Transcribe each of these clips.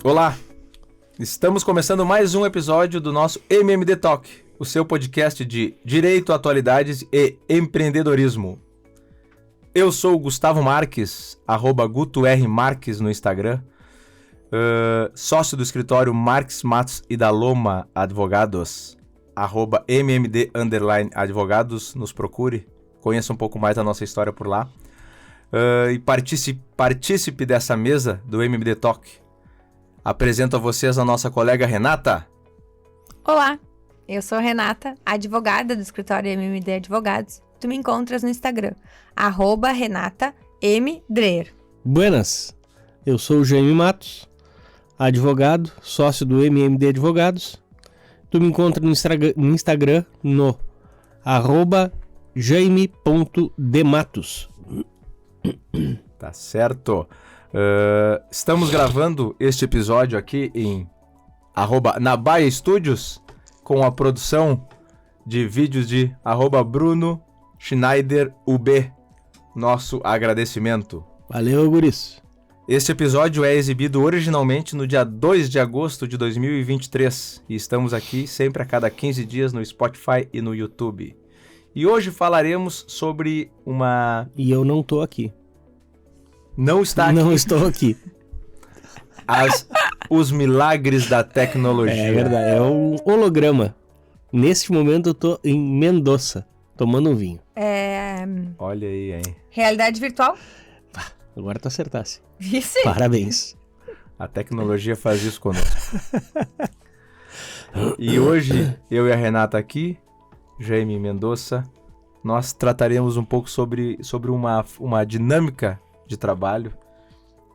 Olá, estamos começando mais um episódio do nosso MMD Talk, o seu podcast de Direito, Atualidades e Empreendedorismo. Eu sou o Gustavo Marques, @GutoRMarques no Instagram, sócio do escritório Marques Matos e da Loma Advogados, @MMD_advogados, nos procure, conheça um pouco mais da nossa história por lá. E partícipe dessa mesa do MMD Talk. Apresento a vocês a nossa colega Renata. Olá, eu sou a Renata, advogada do escritório MMD Advogados. Tu me encontras no Instagram, @RenataMDreher. Buenas, eu sou o Jaime Matos, advogado, sócio do MMD Advogados. Tu me encontra no Instagram no @jaime.dematos. Tá certo. Estamos gravando este episódio aqui em @Nabaia Studios, com a produção de vídeos de @Bruno Schneider UB. Nosso agradecimento. Valeu, guris. Este episódio é exibido originalmente no dia 2 de agosto de 2023 e estamos aqui sempre a cada 15 dias no Spotify e no YouTube. E hoje falaremos sobre uma... E eu não tô aqui. Não está aqui. Não estou aqui. Os milagres da tecnologia. É verdade, é um holograma. Neste momento eu tô em Mendoza, tomando um vinho. Olha aí, hein? Realidade virtual? Agora tu acertasse. Isso. Parabéns. A tecnologia faz isso conosco. E hoje, eu e a Renata aqui, Jaime Mendoza, nós trataremos um pouco sobre uma dinâmica de trabalho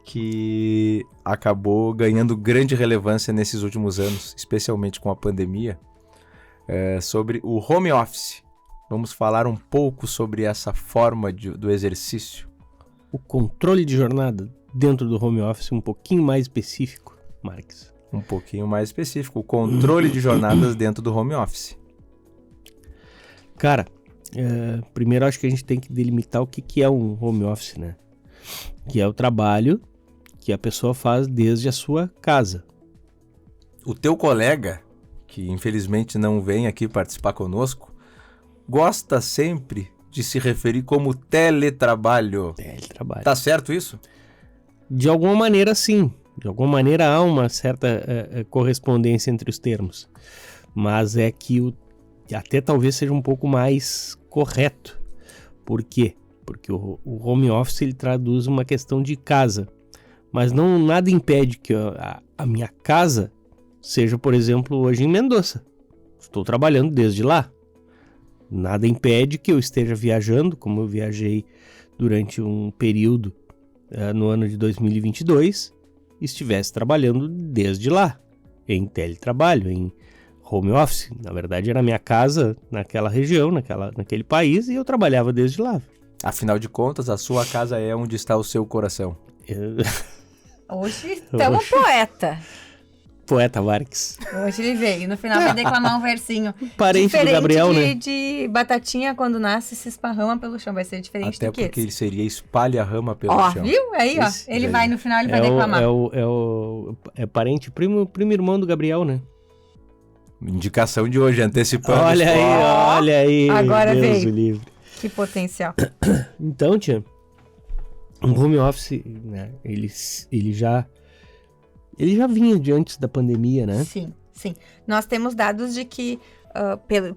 que acabou ganhando grande relevância nesses últimos anos, especialmente com a pandemia, sobre o home office. Vamos falar um pouco sobre essa forma do exercício. O controle de jornada dentro do home office um pouquinho mais específico, Marques. Um pouquinho mais específico, o controle de jornadas dentro do home office. Cara, primeiro acho que a gente tem que delimitar o que é um home office, né? Que é o trabalho que a pessoa faz desde a sua casa. O teu colega, que infelizmente não vem aqui participar conosco, gosta sempre de se referir como teletrabalho. Teletrabalho. Tá certo isso? De alguma maneira, sim. De alguma maneira há uma certa correspondência entre os termos. Mas é que até talvez seja um pouco mais correto. Por quê? Porque o home office ele traduz uma questão de casa. Mas nada impede que a minha casa seja, por exemplo, hoje em Mendoza. Estou trabalhando desde lá. Nada impede que eu esteja viajando, como eu viajei durante um período no ano de 2022, estivesse trabalhando desde lá, em teletrabalho, em home office. Na verdade, era minha casa naquela região, naquele país, e eu trabalhava desde lá. Afinal de contas, a sua casa é onde está o seu coração. Hoje estamos poeta. Poeta Marques. Hoje ele veio. No final vai declamar um versinho. Parente diferente do Gabriel, né? De batatinha quando nasce se esparrama pelo chão. Vai ser diferente Até do que porque esse. ele seria espalha-rama pelo chão. Viu? Aí, Isso, ele vai no final, ele vai declamar. É parente, primo irmão do Gabriel, né? Indicação de hoje, antecipando. Olha aí. Agora Deus veio. o livre. Que potencial. Então, tia, o home office, né, ele já vinha de antes da pandemia, né? Sim. Nós temos dados de que,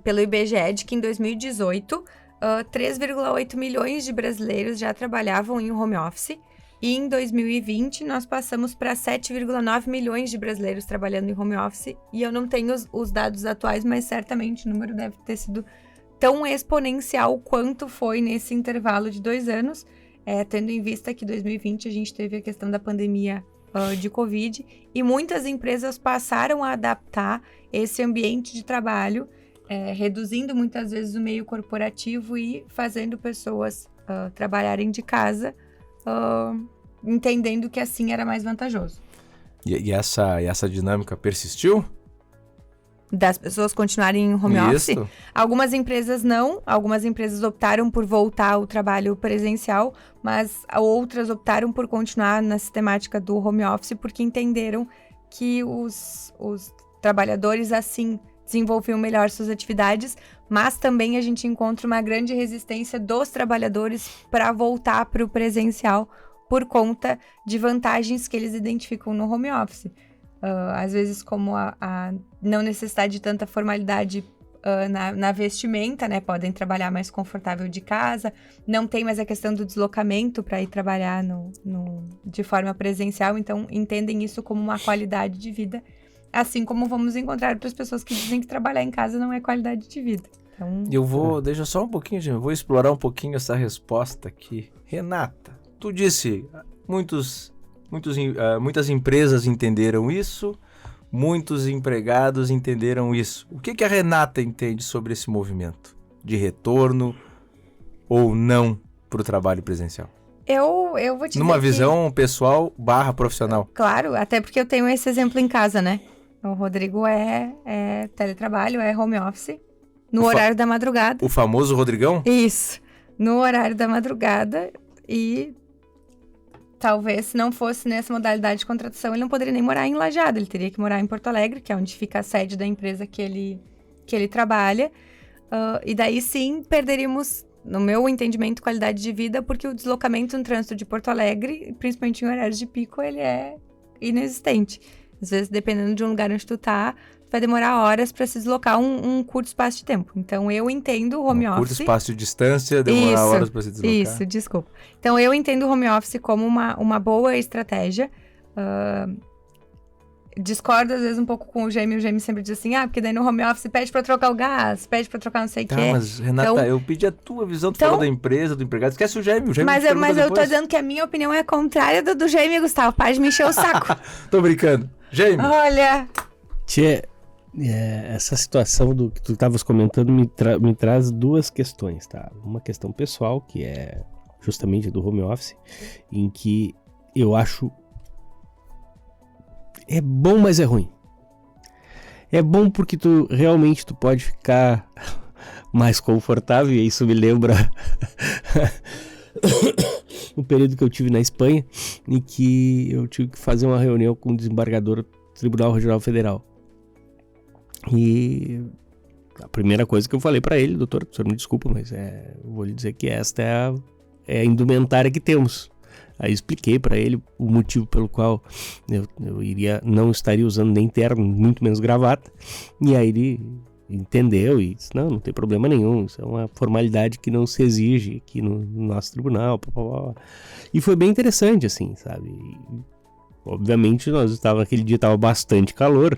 pelo IBGE, de que em 2018, 3,8 milhões de brasileiros já trabalhavam em home office. E em 2020, nós passamos para 7,9 milhões de brasileiros trabalhando em home office. E eu não tenho os dados atuais, mas certamente o número deve ter sido tão exponencial quanto foi nesse intervalo de 2 anos. Tendo em vista que em 2020 a gente teve a questão da pandemia de Covid, e muitas empresas passaram a adaptar esse ambiente de trabalho, reduzindo muitas vezes o meio corporativo e fazendo pessoas trabalharem de casa, entendendo que assim era mais vantajoso. E essa dinâmica persistiu? Das pessoas continuarem em home office? Algumas empresas não, algumas empresas optaram por voltar ao trabalho presencial, mas outras optaram por continuar na sistemática do home office porque entenderam que os trabalhadores, assim, desenvolviam melhor suas atividades, mas também a gente encontra uma grande resistência dos trabalhadores para voltar para o presencial por conta de vantagens que eles identificam no home office. Às vezes, como a não necessidade de tanta formalidade na vestimenta, né? Podem trabalhar mais confortável de casa, não tem mais a questão do deslocamento para ir trabalhar de forma presencial, então entendem isso como uma qualidade de vida, assim como vamos encontrar outras pessoas que dizem que trabalhar em casa não é qualidade de vida. Então... Deixa só um pouquinho, gente, eu vou explorar um pouquinho essa resposta aqui. Renata, tu disse, muitas empresas entenderam isso, muitos empregados entenderam isso. O que a Renata entende sobre esse movimento de retorno ou não para o trabalho presencial? Eu vou te dizer numa visão pessoal / profissional. Claro, até porque eu tenho esse exemplo em casa, né? O Rodrigo é teletrabalho, é home office, no horário da madrugada. O famoso Rodrigão? Isso, no horário da madrugada, e talvez se não fosse nessa modalidade de contratação, ele não poderia nem morar em Lajeado, ele teria que morar em Porto Alegre, que é onde fica a sede da empresa que ele trabalha, e daí sim perderíamos, no meu entendimento, qualidade de vida, porque o deslocamento no trânsito de Porto Alegre, principalmente em horários de pico, ele é inexistente. Às vezes, dependendo de um lugar onde tu tá, vai demorar horas para se deslocar um curto espaço de tempo. Então, eu entendo o home office... curto espaço de distância, demorar horas para se deslocar. Isso, desculpa. Então, eu entendo o home office como uma boa estratégia. Discordo, às vezes, um pouco com o Gêmeo sempre diz assim, porque daí no home office pede para trocar o gás, pede para trocar não sei o quê. Mas, Renata, então, eu pedi a tua visão, tu falou da empresa, do empregado, esquece o Gêmeo. Mas eu tô dizendo que a minha opinião é contrária do Gêmeo, Gustavo, para de me encher o saco. Tô brincando. Gêmeo. Olha... Tchê, essa situação do que tu estavas comentando me traz duas questões, tá? Uma questão pessoal, que é justamente do home office, em que eu acho é bom, mas é ruim. É bom porque tu realmente tu pode ficar mais confortável, e isso me lembra o período que eu tive na Espanha, em que eu tive que fazer uma reunião com o desembargador do Tribunal Regional Federal. E a primeira coisa que eu falei para ele, doutor, o senhor me desculpa, mas eu vou lhe dizer que esta é a indumentária que temos. Aí expliquei para ele o motivo pelo qual eu não estaria usando nem terno, muito menos gravata. E aí ele entendeu e disse, não tem problema nenhum, isso é uma formalidade que não se exige aqui no nosso tribunal. E foi bem interessante, assim, sabe? E, obviamente, aquele dia estava bastante calor,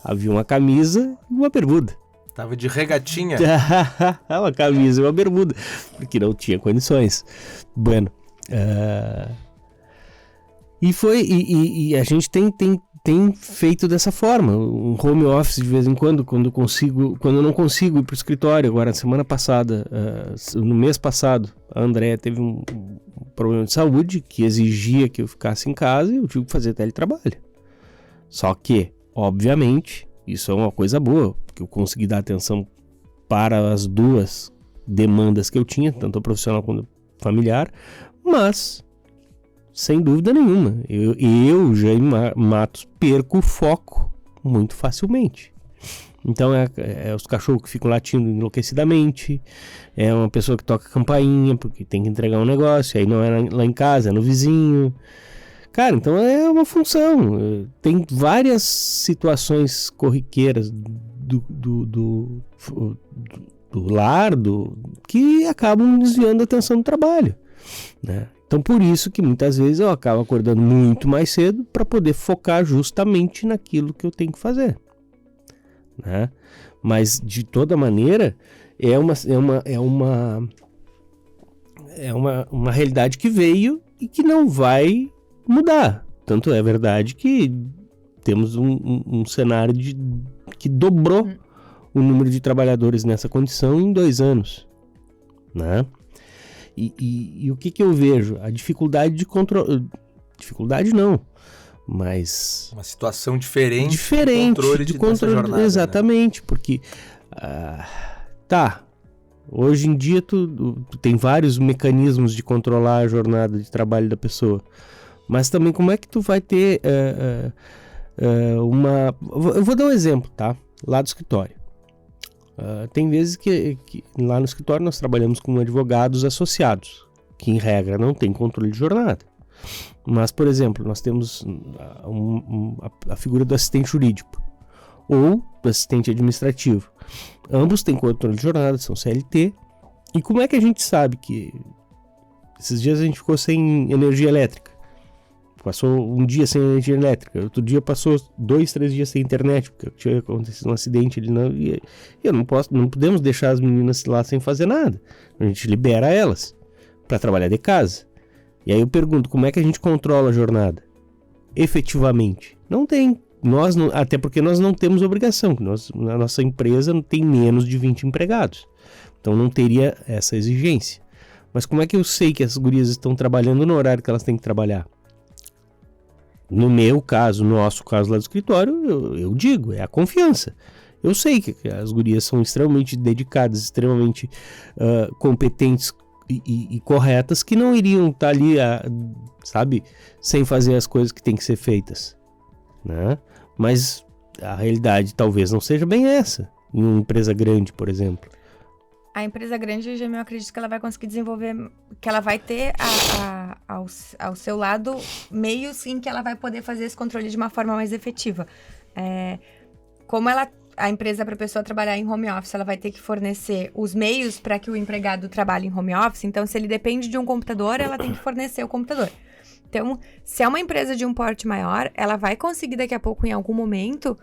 havia uma camisa e uma bermuda. Tava de regatinha. Uma camisa e uma bermuda, porque não tinha condições. Bueno. E a gente tem feito dessa forma, um home office de vez em quando eu não consigo ir pro escritório. Agora, semana passada, no mês passado, a Andréa teve um problema de saúde que exigia que eu ficasse em casa e eu tive que fazer teletrabalho. Só que, obviamente, isso é uma coisa boa, porque eu consegui dar atenção para as duas demandas que eu tinha, tanto a profissional quanto a familiar, mas, sem dúvida nenhuma, eu Jaime Matos, perco o foco muito facilmente. Então é os cachorros que ficam latindo enlouquecidamente, é uma pessoa que toca campainha porque tem que entregar um negócio, aí não é lá em casa, é no vizinho. Cara, então é uma função. Tem várias situações corriqueiras do lar, que acabam desviando a atenção do trabalho, né? Então por isso que muitas vezes eu acabo acordando muito mais cedo para poder focar justamente naquilo que eu tenho que fazer, né? Mas de toda maneira é uma realidade que veio e que não vai mudar. Tanto é verdade que temos um cenário que dobrou o número de trabalhadores nessa condição em 2 anos, né? E o que eu vejo? A dificuldade de controle. Dificuldade não, mas... uma situação diferente de controle jornada, exatamente, né? Porque hoje em dia tu tem vários mecanismos de controlar a jornada de trabalho da pessoa, mas também como é que tu vai ter Eu vou dar um exemplo, tá? Lá do escritório. Tem vezes que lá no escritório nós trabalhamos com advogados associados, que em regra não tem controle de jornada. Mas, por exemplo, nós temos a figura do assistente jurídico ou do assistente administrativo. Ambos têm controle de jornada, são CLT. E como é que a gente sabe que esses dias a gente ficou sem energia elétrica? Passou um dia sem energia elétrica, outro dia passou 2, 3 dias sem internet, porque tinha acontecido um acidente ali. Não podemos deixar as meninas lá sem fazer nada. A gente libera elas para trabalhar de casa. E aí eu pergunto, como é que a gente controla a jornada? Efetivamente, não tem. Até porque nós não temos obrigação. A nossa empresa tem menos de 20 empregados. Então não teria essa exigência. Mas como é que eu sei que as gurias estão trabalhando no horário que elas têm que trabalhar? No meu caso, no nosso caso lá do escritório, eu digo, é a confiança. Eu sei que as gurias são extremamente dedicadas, extremamente competentes e corretas, que não iriam estar ali, sabe, sem fazer as coisas que têm que ser feitas, né? Mas a realidade talvez não seja bem essa, em uma empresa grande, por exemplo. A empresa grande, eu acredito que ela vai conseguir desenvolver, que ela vai ter ao seu lado meios em que ela vai poder fazer esse controle de uma forma mais efetiva. Como a empresa, para a pessoa trabalhar em home office, ela vai ter que fornecer os meios para que o empregado trabalhe em home office. Então, se ele depende de um computador, ela tem que fornecer o computador. Então, se é uma empresa de um porte maior, ela vai conseguir daqui a pouco, em algum momento,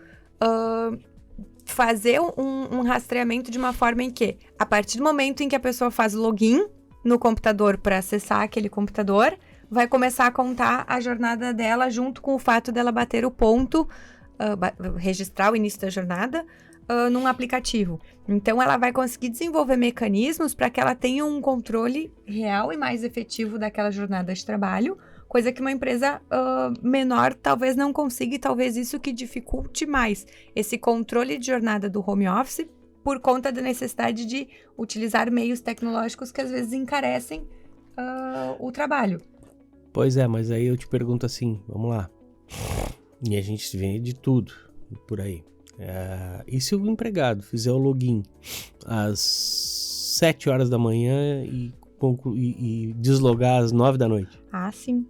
fazer um rastreamento de uma forma em que, a partir do momento em que a pessoa faz o login no computador para acessar aquele computador, vai começar a contar a jornada dela junto com o fato dela bater o ponto, registrar o início da jornada num aplicativo. Então, ela vai conseguir desenvolver mecanismos para que ela tenha um controle real e mais efetivo daquela jornada de trabalho, coisa que uma empresa menor talvez não consiga, e talvez isso que dificulte mais esse controle de jornada do home office por conta da necessidade de utilizar meios tecnológicos que às vezes encarecem o trabalho. Pois é, mas aí eu te pergunto assim, vamos lá. E a gente vê de tudo por aí. E se o empregado fizer o login às 7 horas da manhã e deslogar às 9 da noite? Ah, sim.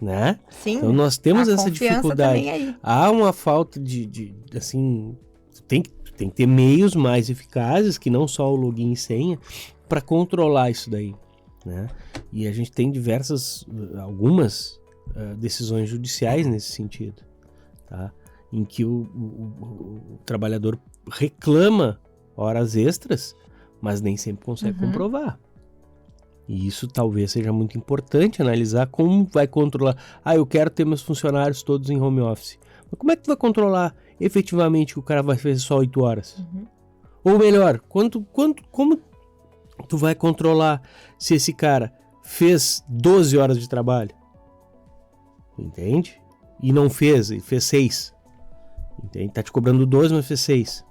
Né? Sim. Então nós temos essa dificuldade. Também aí. Há uma falta de assim, tem que ter meios mais eficazes que não só o login e senha para controlar isso daí, né? E a gente tem algumas decisões judiciais nesse sentido, tá? Em que o trabalhador reclama horas extras, mas nem sempre consegue comprovar. E isso talvez seja muito importante analisar como vai controlar. Eu quero ter meus funcionários todos em home office. Mas como é que tu vai controlar efetivamente que o cara vai fazer só 8 horas? Ou melhor, como tu vai controlar se esse cara fez 12 horas de trabalho? Entende? E não fez, e fez 6. Entende? Tá te cobrando 12, mas fez 6.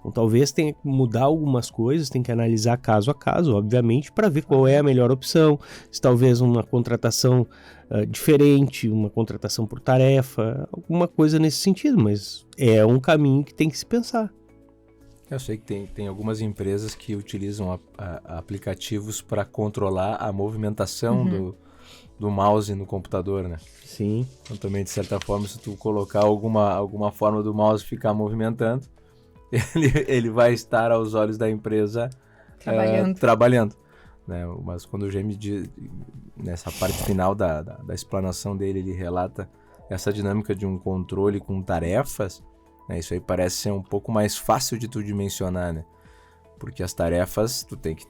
Então talvez tenha que mudar algumas coisas, tem que analisar caso a caso, obviamente, para ver qual é a melhor opção. Se talvez uma contratação diferente, uma contratação por tarefa, alguma coisa nesse sentido, mas é um caminho que tem que se pensar. Eu sei que tem algumas empresas que utilizam aplicativos para controlar a movimentação do mouse no computador, né? Sim. Então também, de certa forma, se tu colocar alguma forma do mouse ficar movimentando, ele vai estar aos olhos da empresa trabalhando, né? Mas quando o Jaime diz, nessa parte final da explanação dele, ele relata essa dinâmica de um controle com tarefas, né? Isso aí parece ser um pouco mais fácil de tu dimensionar, né? Porque as tarefas,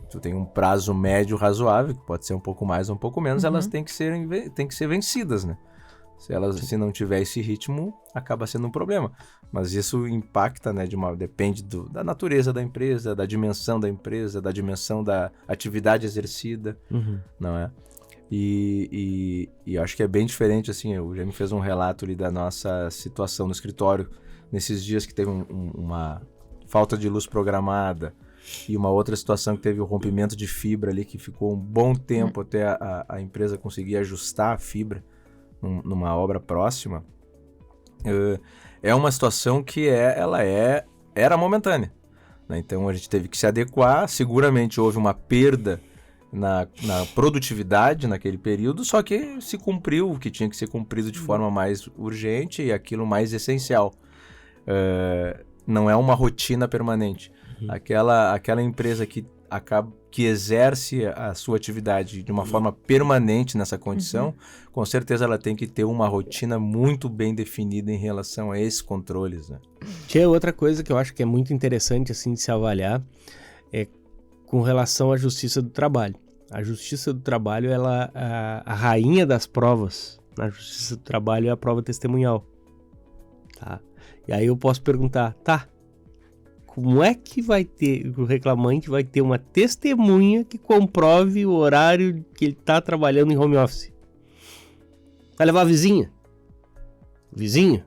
tu tem um prazo médio razoável, que pode ser um pouco mais ou um pouco menos, elas têm que ser vencidas, né? Se não tiver esse ritmo, acaba sendo um problema. Mas isso impacta, né, depende da natureza da empresa, da dimensão da empresa, da dimensão da atividade exercida, não é? E acho que é bem diferente, assim, o Jaime fez um relato ali da nossa situação no escritório, nesses dias que teve uma falta de luz programada, e uma outra situação que teve o rompimento de fibra ali, que ficou um bom tempo até a empresa conseguir ajustar a fibra numa obra próxima. é uma situação que era momentânea, né? Então a gente teve que se adequar, seguramente houve uma perda na produtividade naquele período, só que se cumpriu o que tinha que ser cumprido de forma mais urgente e aquilo mais essencial. Não é uma rotina permanente. Aquela empresa que exerce a sua atividade de uma forma permanente nessa condição, com certeza ela tem que ter uma rotina muito bem definida em relação a esses controles, né? Tinha outra coisa que eu acho que é muito interessante assim de se avaliar, é com relação à Justiça do Trabalho. A Justiça do Trabalho, a rainha das provas na Justiça do Trabalho é a prova testemunhal. Tá? E aí eu posso perguntar, como é que o reclamante vai ter uma testemunha que comprove o horário que ele está trabalhando em home office? Vai levar a vizinha? Vizinho?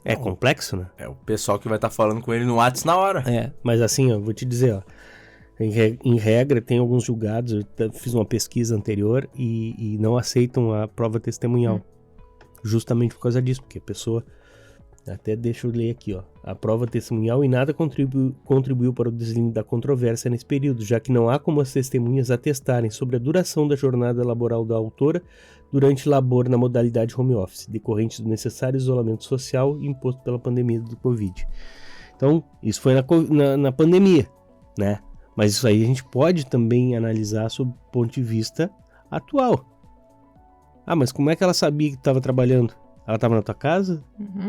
É complexo, né? É o pessoal que vai estar falando com ele no WhatsApp na hora. Mas assim, vou te dizer, em regra, tem alguns julgados, eu fiz uma pesquisa anterior e não aceitam a prova testemunhal. Justamente por causa disso, porque a pessoa... Até deixa eu ler aqui, a prova testemunhal em nada contribuiu para o deslinde da controvérsia nesse período, já que não há como as testemunhas atestarem sobre a duração da jornada laboral da autora durante labor na modalidade home office, decorrente do necessário isolamento social imposto pela pandemia do Covid. Então, isso foi na pandemia, né? Mas isso aí a gente pode também analisar sob o ponto de vista atual. Mas como é que ela sabia que estava trabalhando? Ela estava na tua casa?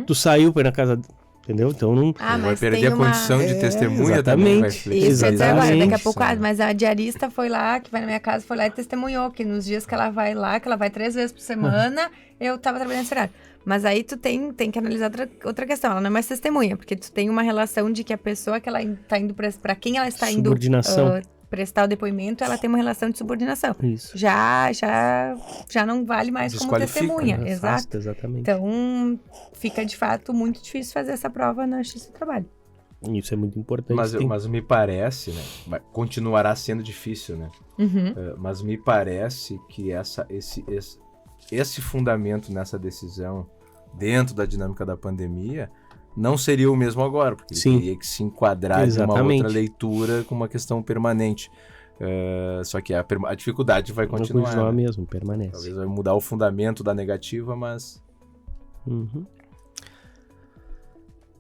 Tu saiu para ir na casa... Entendeu? Então não... vai perder a condição de testemunha exatamente. também. Isso, quer dizer, agora, daqui a pouco, mas a diarista foi lá, que vai na minha casa, foi lá e testemunhou que nos dias que ela vai lá, que ela vai 3 vezes por semana, eu tava trabalhando nesse horário. Mas aí tu tem que analisar outra questão, ela não é mais testemunha, porque tu tem uma relação de que a pessoa que ela tá indo para quem ela está indo prestar o depoimento, ela tem uma relação de subordinação. Isso. Já não vale mais como testemunha. Né? Exato. Exatamente. Então, fica de fato muito difícil fazer essa prova na Justiça do Trabalho. Isso é muito importante. Mas me parece, né? Continuará sendo difícil, né? Mas me parece que esse fundamento nessa decisão, dentro da dinâmica da pandemia, não seria o mesmo agora, porque ele teria que se enquadrar de uma outra leitura com uma questão permanente. Só que a dificuldade vai continuar. Vai continuar mesmo, permanece. Talvez vai mudar o fundamento da negativa, mas...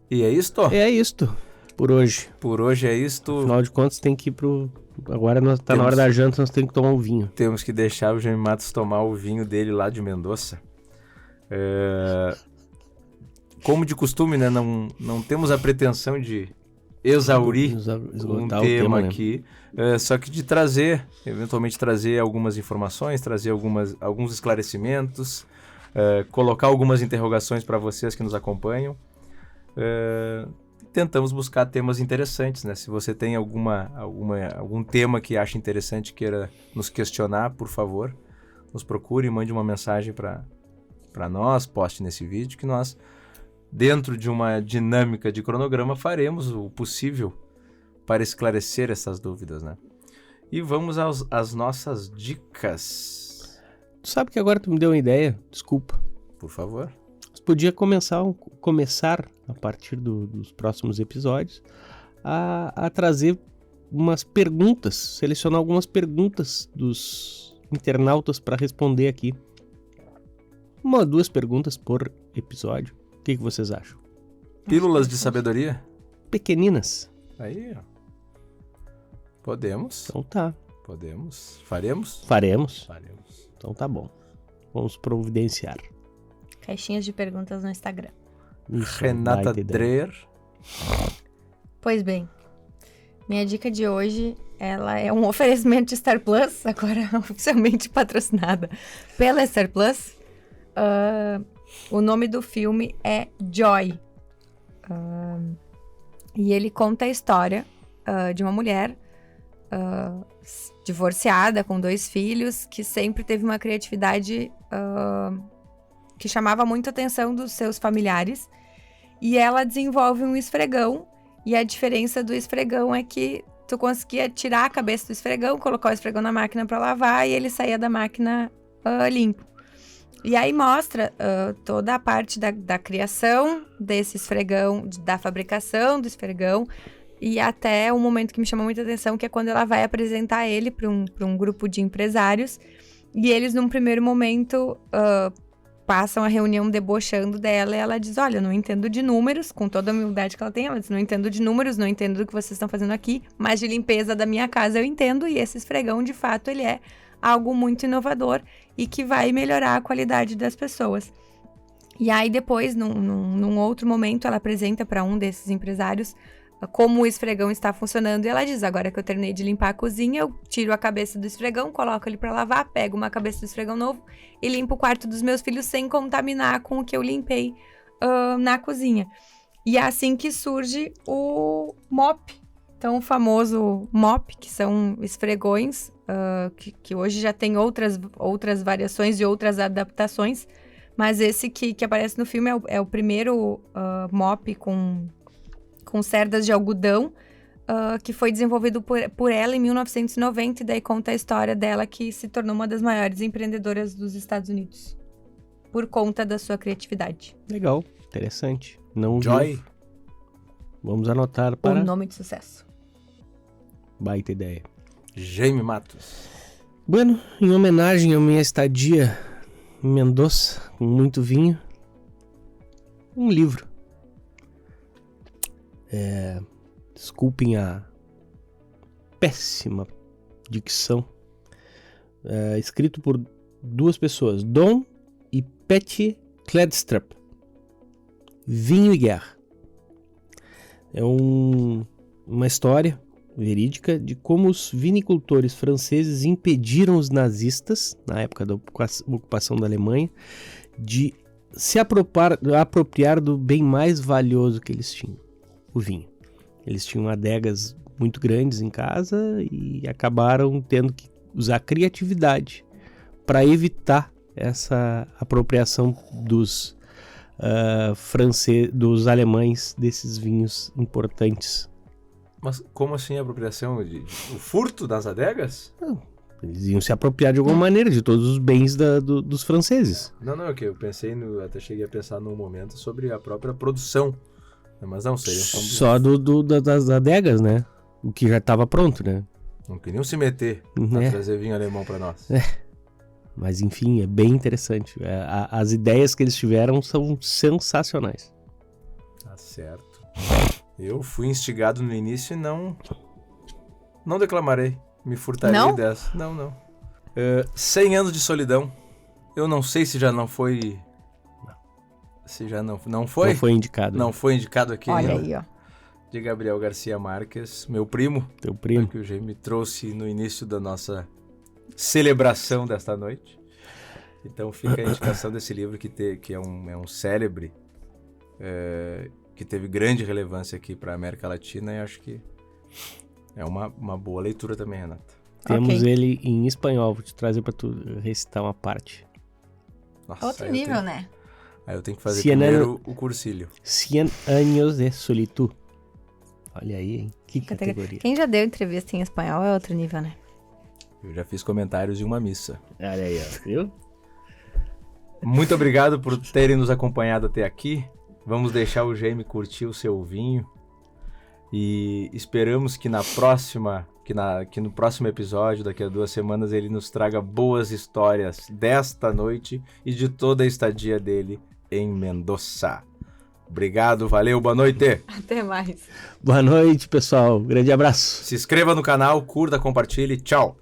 E é isto? É isto, por hoje. Por hoje é isto. Afinal de contas, tem que ir pro... Agora tá na hora da janta, nós temos que tomar um vinho. Temos que deixar o Jaime Matos tomar o vinho dele lá de Mendoza. Como de costume, né? Não temos a pretensão de exaurir um tema aqui, só que de eventualmente trazer algumas informações, trazer alguns esclarecimentos, colocar algumas interrogações para vocês que nos acompanham. Tentamos buscar temas interessantes, né? Se você tem algum tema que acha interessante, queira nos questionar, por favor, nos procure e mande uma mensagem para nós, poste nesse vídeo, que nós, dentro de uma dinâmica de cronograma, faremos o possível para esclarecer essas dúvidas, né? E vamos às nossas dicas. Tu sabe que agora tu me deu uma ideia? Desculpa. Por favor. Você podia começar a partir dos próximos episódios a trazer umas perguntas, selecionar algumas perguntas dos internautas para responder aqui. 1 ou 2 perguntas por episódio. O que vocês acham? Pílulas de sabedoria? Pequeninas. Aí, ó. Podemos. Então tá. Podemos. Faremos? Faremos. Então tá bom. Vamos providenciar. Caixinhas de perguntas no Instagram. Isso, Renata Dreher. Pois bem, minha dica de hoje, ela é um oferecimento de Star Plus, agora oficialmente patrocinada pela Star Plus. O nome do filme é Joy. E ele conta a história de uma mulher divorciada, com 2 filhos, que sempre teve uma criatividade que chamava muito a atenção dos seus familiares. E ela desenvolve um esfregão, e a diferença do esfregão é que tu conseguia tirar a cabeça do esfregão, colocar o esfregão na máquina para lavar, e ele saía da máquina limpo. E aí mostra toda a parte da criação desse esfregão, da fabricação do esfregão, e até um momento que me chamou muita atenção, que é quando ela vai apresentar ele para um grupo de empresários, e eles, num primeiro momento, passam a reunião debochando dela, e ela diz, olha, eu não entendo de números, com toda a humildade que ela tem, ela diz, não entendo de números, não entendo do que vocês estão fazendo aqui, mas de limpeza da minha casa eu entendo, e esse esfregão, de fato, ele é algo muito inovador e que vai melhorar a qualidade das pessoas. E aí depois, num outro momento, ela apresenta para um desses empresários como o esfregão está funcionando, e ela diz, agora que eu terminei de limpar a cozinha, eu tiro a cabeça do esfregão, coloco ele para lavar, pego uma cabeça do esfregão novo e limpo o quarto dos meus filhos sem contaminar com o que eu limpei na cozinha. E é assim que surge o mop, então o famoso mop, que são esfregões, que hoje já tem outras variações e outras adaptações, mas esse que aparece no filme é o primeiro mop com cerdas de algodão, que foi desenvolvido por ela em 1990, e daí conta a história dela, que se tornou uma das maiores empreendedoras dos Estados Unidos, por conta da sua criatividade. Legal, interessante. Não Joy. vi. Vamos anotar para... O nome de sucesso. Baita ideia. Jaime Matos. Bueno, em homenagem à minha estadia em Mendoza, com muito vinho, um livro. Desculpem a péssima dicção. Escrito por duas pessoas, Don e Patty Kledstrup. Vinho e Guerra. É uma história verídica de como os vinicultores franceses impediram os nazistas, na época da ocupação da Alemanha, de se apropriar do bem mais valioso que eles tinham, o vinho. Eles tinham adegas muito grandes em casa e acabaram tendo que usar criatividade para evitar essa apropriação dos dos alemães desses vinhos importantes. Mas como assim a apropriação? O furto das adegas? Não, eles iam se apropriar de alguma maneira de todos os bens dos franceses. Não, é que eu pensei, até cheguei a pensar num momento sobre a própria produção. Mas não, seria só das adegas, né? O que já estava pronto, né? Não queriam se meter a trazer vinho alemão para nós. Mas enfim, é bem interessante. As ideias que eles tiveram são sensacionais. Tá certo. Eu fui instigado no início e não declamarei. Me furtarei dessa. Não. 100 anos de solidão. Eu não sei se já não foi... Se já não foi? Não foi indicado. Não foi indicado aqui. Olha aí, ó. De Gabriel Garcia Marques, meu primo. Teu primo. Que o Jaime me trouxe no início da nossa celebração desta noite. Então fica a indicação desse livro que é um célebre, que teve grande relevância aqui para a América Latina, e acho que é uma boa leitura também, Renata. Temos ele em espanhol, vou te trazer para tu recitar uma parte. Nossa, outro nível, né? Aí eu tenho que fazer primeiro o cursilho. 100 anos de solitud. Olha aí, hein? Que categoria. Quem já deu entrevista em espanhol é outro nível, né? Eu já fiz comentários em uma missa. Olha aí, ó. Viu? Muito obrigado por terem nos acompanhado até aqui. Vamos deixar o Jaime curtir o seu vinho. E esperamos que no próximo episódio, daqui a 2 semanas, ele nos traga boas histórias desta noite e de toda a estadia dele em Mendoza. Obrigado, valeu, boa noite. Até mais. Boa noite, pessoal. Grande abraço. Se inscreva no canal, curta, compartilhe. Tchau.